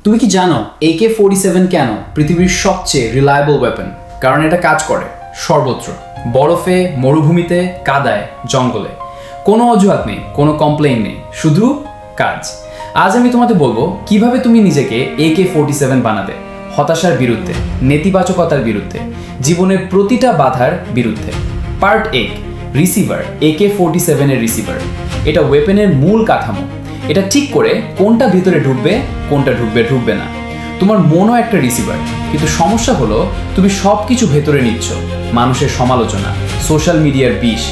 তুমি কি জানো AK-47 কেন পৃথিবীর সবচেয়ে রিলায়েবল ওয়েপন? কারণ এটা কাজ করে সর্বত্র, বরফে, মরুভূমিতে, কাদায়, জঙ্গলে। কোনো অজুহাত নেই, কোনো কমপ্লেইন নেই, শুধু কাজ। আজ আমি তোমাদের বলবো কিভাবে তুমি নিজেকে AK-47 বানাবে, হতাশার বিরুদ্ধে, নেতিবাচকতার বিরুদ্ধে, জীবনের প্রতিটা বাধার বিরুদ্ধে। Part 1, receiver. AK-47 এর রিসিভার এটা ওয়েপেনের মূল কাঠামো। এটা ঠিক করে কোনটা ভিতরে ঢুকবে, কোনটা ঢুকবে না। তোমার মনও একটা রিসিভার, কিন্তু সমস্যা হলো তুমি সব কিছু ভেতরে নিচ্ছ। মানুষের সমালোচনা, সোশ্যাল মিডিয়ার বিষ,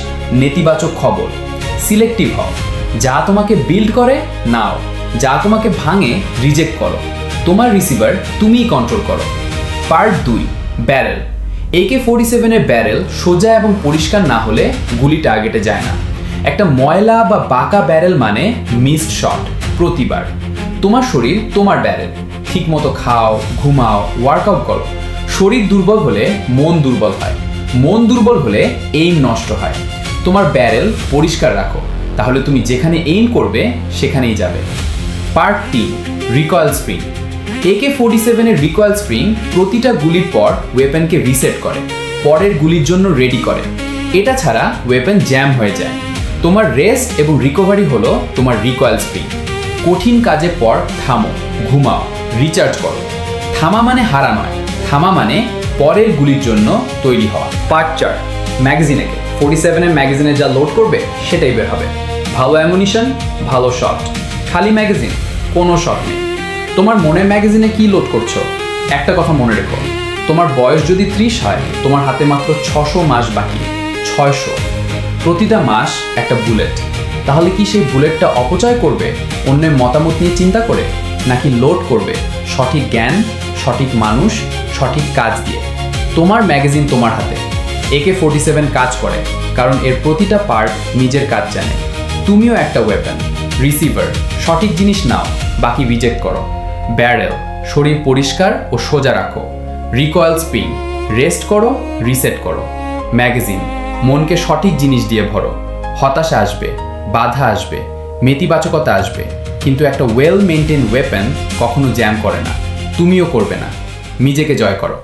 নেতিবাচক খবর। সিলেক্টিভ হও। যা তোমাকে বিল্ড করে নাও, যা তোমাকে ভাঙে রিজেক্ট করো। তোমার রিসিভার তুমিই কন্ট্রোল করো। Part 2, barrel. AK-47 এর ব্যারেল সোজা এবং পরিষ্কার না হলে গুলি টার্গেটে যায় না। একটা ময়লা বা বাঁকা ব্যারেল মানে মিসড শট প্রতিবার। তোমার শরীর তোমার ব্যারেল। ঠিকমতো খাও, ঘুমাও, ওয়ার্কআউট করো। শরীর দুর্বল হলে মন দুর্বল হয়, মন দুর্বল হলে এইম নষ্ট হয়। তোমার ব্যারেল পরিষ্কার রাখো, তাহলে তুমি যেখানে এইম করবে সেখানেই যাবে। Part 3, recoil spring. AK-47 এর রিকয়েল স্প্রিং প্রতিটা গুলির পর ওয়েপেনকে রিসেট করে, পরের গুলির জন্য রেডি করে। এটা ছাড়া ওয়েপেন জ্যাম হয়ে যায়। তোমার রেস্ট এবং রিকভারি হলো তোমার রিকয়েল স্প্রিং। কঠিন কাজের পর থামো, ঘুমাও, রিচার্জ করো। থামা মানে হারা নয়, থামা মানে পরের গুলির জন্য তৈরি হওয়া। পার্ট 4, ম্যাগাজিনে। 47 এর ম্যাগাজিনে যা লোড করবে সেটাই বের হবে। ভালো অ্যামুনিশন, ভালো শট। খালি ম্যাগাজিন, কোনো শট নেই। তোমার মনের ম্যাগাজিনে কি লোড করছো? একটা কথা মনে রেখো, তোমার বয়স যদি 30 হয়, তোমার হাতে মাত্র 600 মাস বাকি। 600। প্রতিটা মাস একটা বুলেট। তাহলে কি সেই বুলেটটা অপচয় করবে অন্যের মতামত নিয়ে চিন্তা করে, নাকি লোড করবে সঠিক জ্ঞান, সঠিক মানুষ, সঠিক কাজ দিয়ে? তোমার ম্যাগাজিন তোমার হাতে। AK-47 কাজ করে কারণ এর প্রতিটা পার্ট নিজের কাজ জানে। তুমিও একটা ওয়েপন। রিসিভার, সঠিক জিনিস নাও, বাকি রিজেক্ট করো। ব্যারেল, শরীর পরিষ্কার ও সোজা রাখো। রিকয়েল স্প্রিং, রেস্ট করো, রিসেট করো। ম্যাগাজিন, মনকে সঠিক জিনিস দিয়ে ভরো। হতাশা আসবে, বাধা আসবে, নেতিবাচকতা আসবে, কিন্তু একটা ওয়েল মেনটেন ওয়েপন কখনো জ্যাম করে না। তুমিও করবে না। নিজেকে জয় করো।